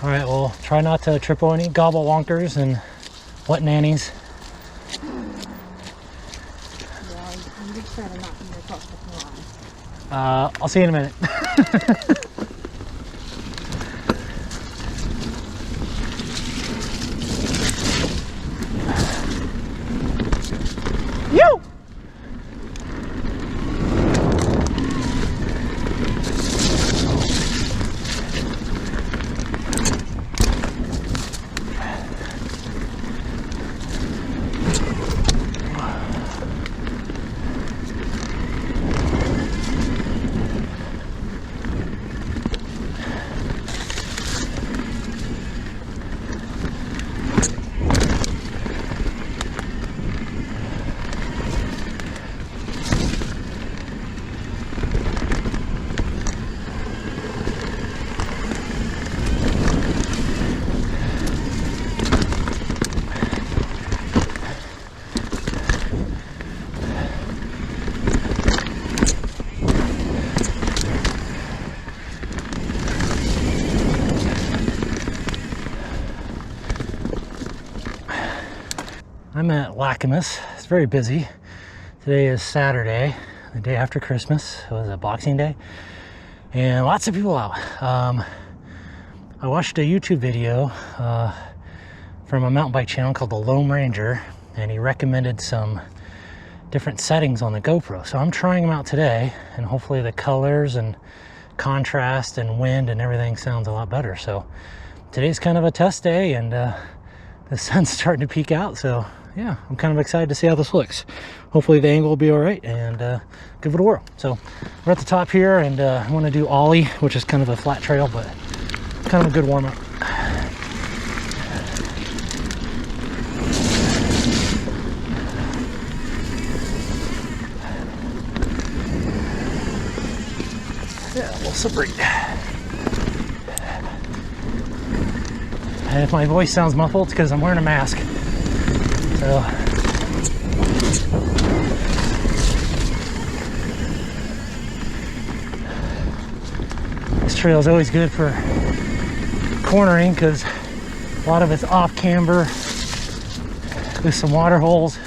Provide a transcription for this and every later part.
All right, well, try not to trip on any gobble wonkers and wet nannies. Yeah, I'm just trying to not be across the line. I'll see you in a minute. You! I'm at LACAMUS. It's very busy. Today is Saturday, the day after Christmas. It was a Boxing Day, and lots of people out. I watched a YouTube video from a mountain bike channel called the Lone Ranger, and he recommended some different settings on the GoPro. So I'm trying them out today, and hopefully the colors and contrast and wind and everything sounds a lot better. So today's kind of a test day, and the sun's starting to peek out, so yeah, I'm kind of excited to see how this looks. Hopefully the angle will be all right, and give it a whirl. So we're at the top here, and I want to do ollie, which is kind of a flat trail, but kind of a good warm-up. Yeah, a little slippery. And if my voice sounds muffled, it's because I'm wearing a mask. So this trail is always good for cornering because a lot of it's off camber with some water holes.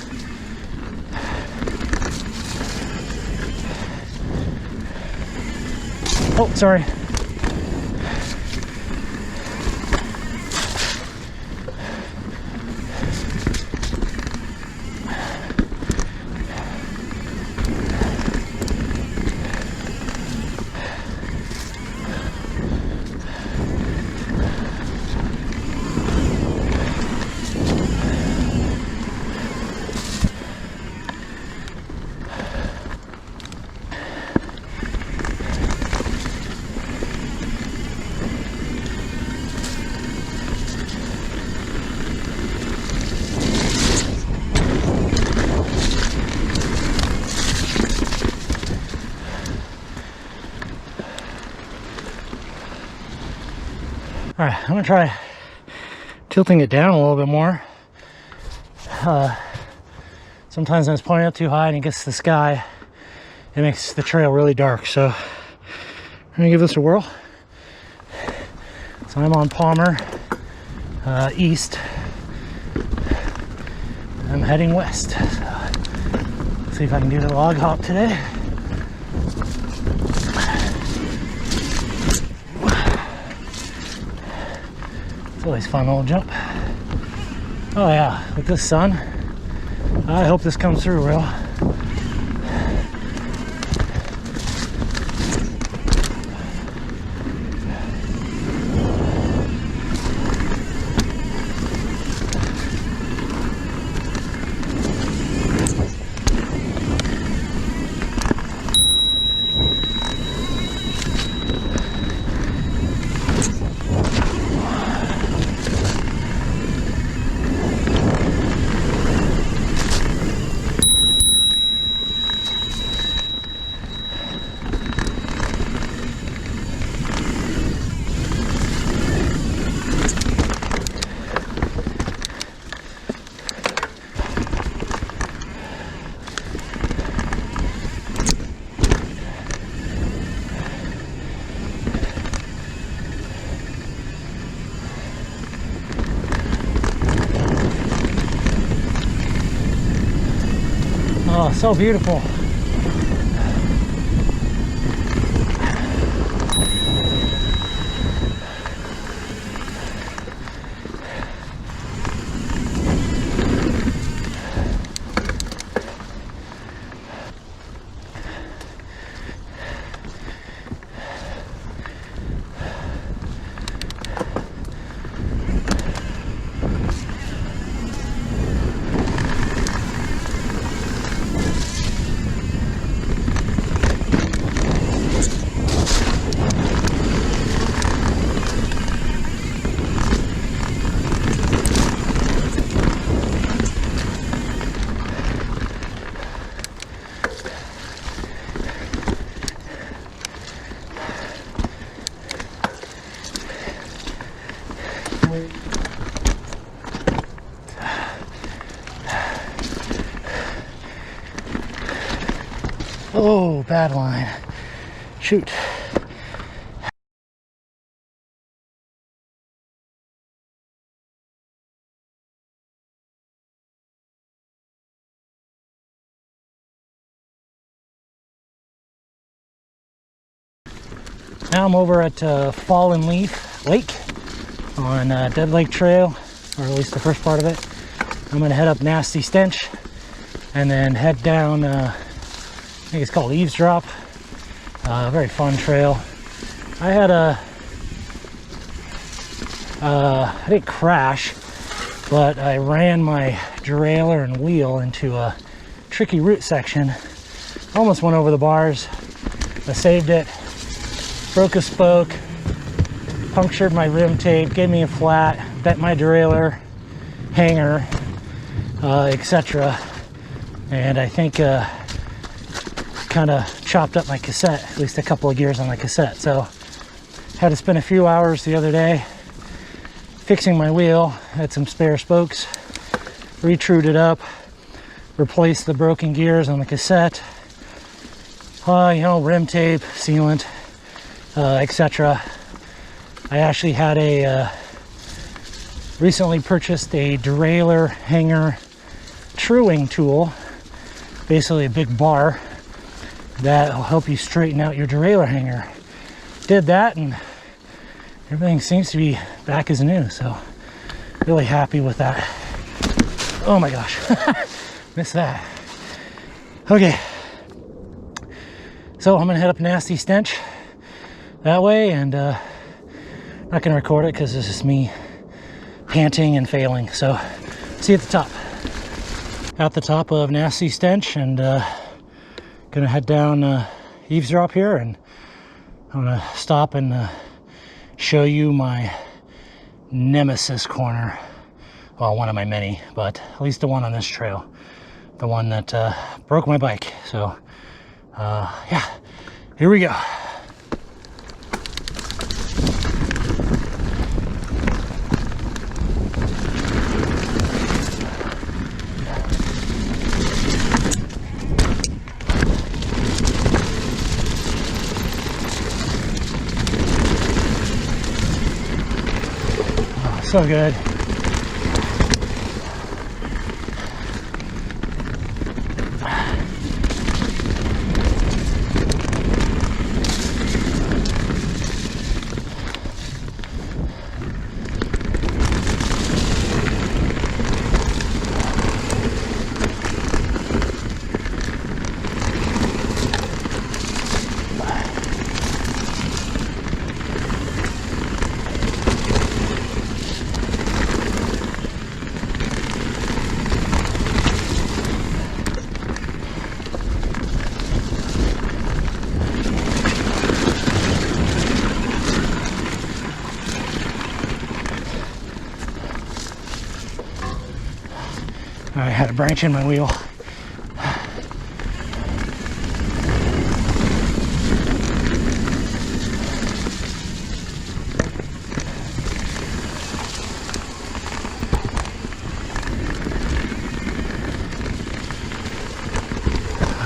Oh, sorry. All right, I'm gonna try tilting it down a little bit more. Sometimes when it's pointing up too high and it gets to the sky, it makes the trail really dark. So I'm gonna give this a whirl. So I'm on Palmer east. I'm heading west. So let's see if I can do the log hop today. It's always a fun little jump. Oh yeah, with this sun, I hope this comes through real. So beautiful. Oh, bad line. Shoot. Now I'm over at Fallen Leaf Lake on Dead Lake Trail, or at least the first part of it. I'm gonna head up Nasty Stench and then head down, I think it's called Eavesdrop. Very fun trail. I had I didn't crash, but I ran my derailleur and wheel into a tricky root section. Almost went over the bars. I saved it. Broke a spoke, punctured my rim tape, gave me a flat, bent my derailleur, hanger, etc. And I think kind of chopped up my cassette, at least a couple of gears on my cassette. So had to spend a few hours the other day fixing my wheel. Had some spare spokes, retrued it up, replaced the broken gears on the cassette, you know, rim tape, sealant, etc. I actually had a recently purchased a derailleur hanger truing tool, basically a big bar that will help you straighten out your derailleur hanger. Did that and everything seems to be back as new, so really happy with that. Oh my gosh, missed that. Okay, so I'm gonna head up Nasty Stench that way, and not gonna record it because this is me panting and failing. So see you at the top. At the top of Nasty Stench, and gonna head down Eavesdrop here, and I'm gonna stop and show you my Nemesis Corner. Well, one of my many, but at least the one on this trail, the one that broke my bike. So yeah, here we go. So good. I had a branch in my wheel.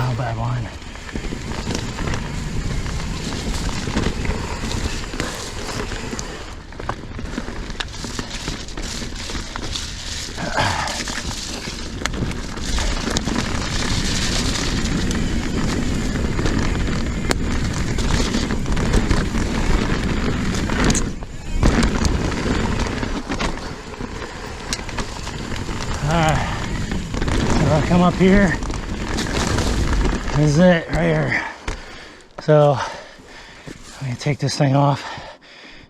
Oh, bad line. come up here. This is it right here. So I'm gonna take this thing off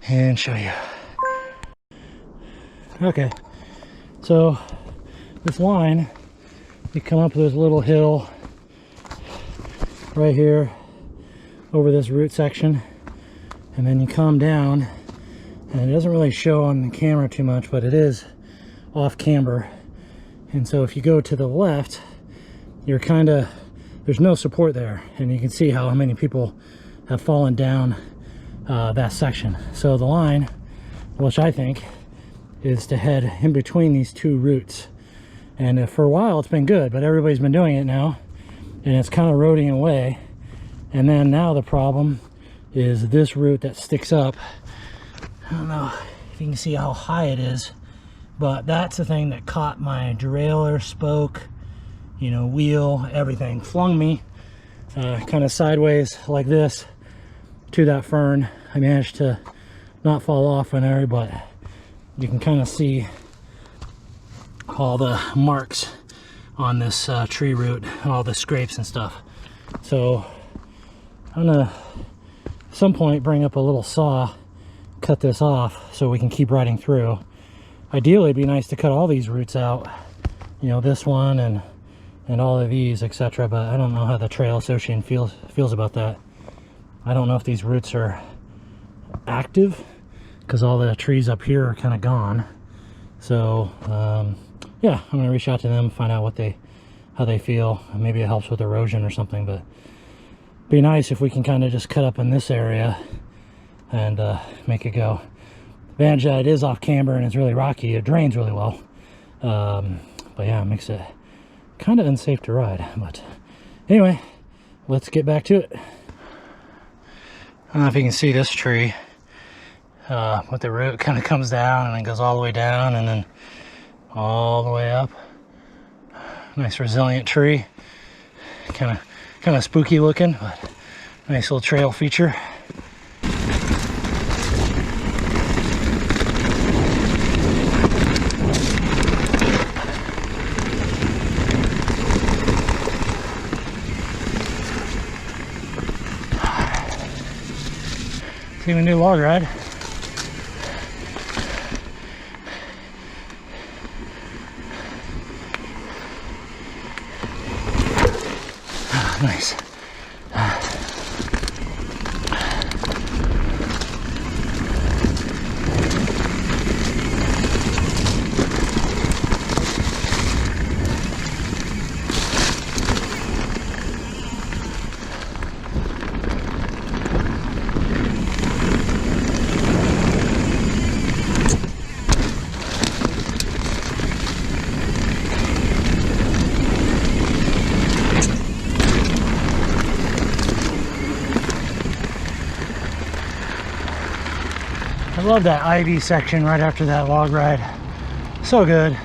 and show you. Okay, so this line, you come up this little hill right here over this root section, and then you come down, and it doesn't really show on the camera too much, but it is off camber. And so if you go to the left, you're kind of, there's no support there, and you can see how many people have fallen down that section. So the line, which I think is to head in between these two roots, and for a while it's been good, but everybody's been doing it now, and it's kind of eroding away. And then now the problem is this root that sticks up. I don't know if you can see how high it is, but that's the thing that caught my derailleur, spoke, you know, wheel, everything. Flung me kind of sideways like this to that fern. I managed to not fall off in there, but you can kind of see all the marks on this tree root and all the scrapes and stuff. So I'm gonna at some point bring up a little saw, cut this off so we can keep riding through. Ideally it'd be nice to cut all these roots out, you know, this one and all of these, etc. But I don't know how the Trail Association feels about that. I don't know if these roots are active because all the trees up here are kind of gone. So yeah, I'm gonna reach out to them, find out how they feel. Maybe it helps with erosion or something, but be nice if we can kind of just cut up in this area and make it go. Advantage that it is off camber and it's really rocky, it drains really well, but yeah, it makes it kind of unsafe to ride. But anyway, let's get back to it. I don't know if you can see this tree with the root kind of comes down and then goes all the way down and then all the way up. Nice resilient tree, kind of spooky looking, but nice little trail feature. See my new log ride. Nice. I love that ivy section right after that log ride. So good.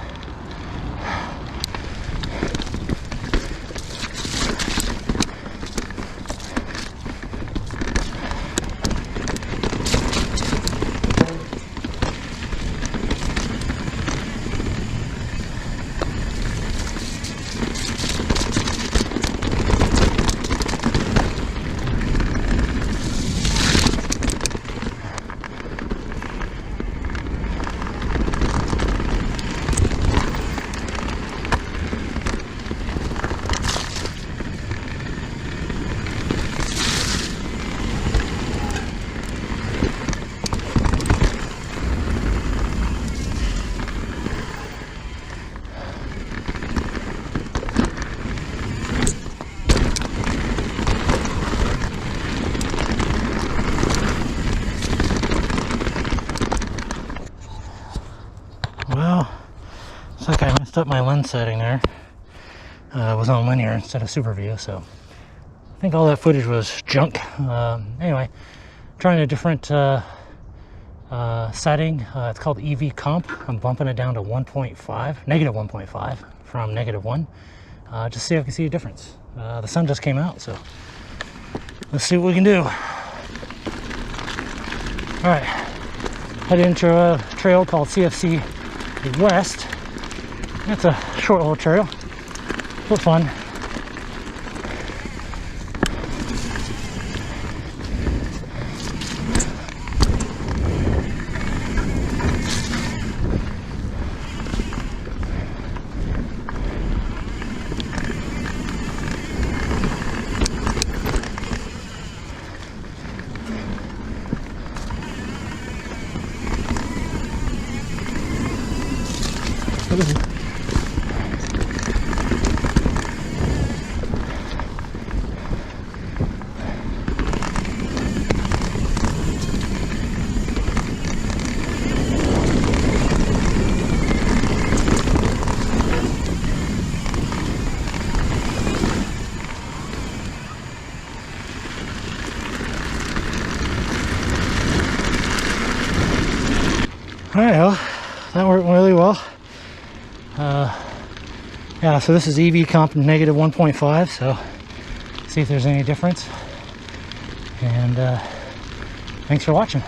Well, looks like I messed up my lens setting there. It was on linear instead of super view, so I think all that footage was junk. Anyway, trying a different setting. It's called EV Comp. I'm bumping it down to 1.5, negative 1.5 from negative 1. Just see if I can see a difference. The sun just came out, so let's see what we can do. All right, headed into a trail called CFC West. That's a short little trail. for fun. All right, well, that worked really well. Yeah, so this is EV comp negative 1.5, so see if there's any difference. And thanks for watching.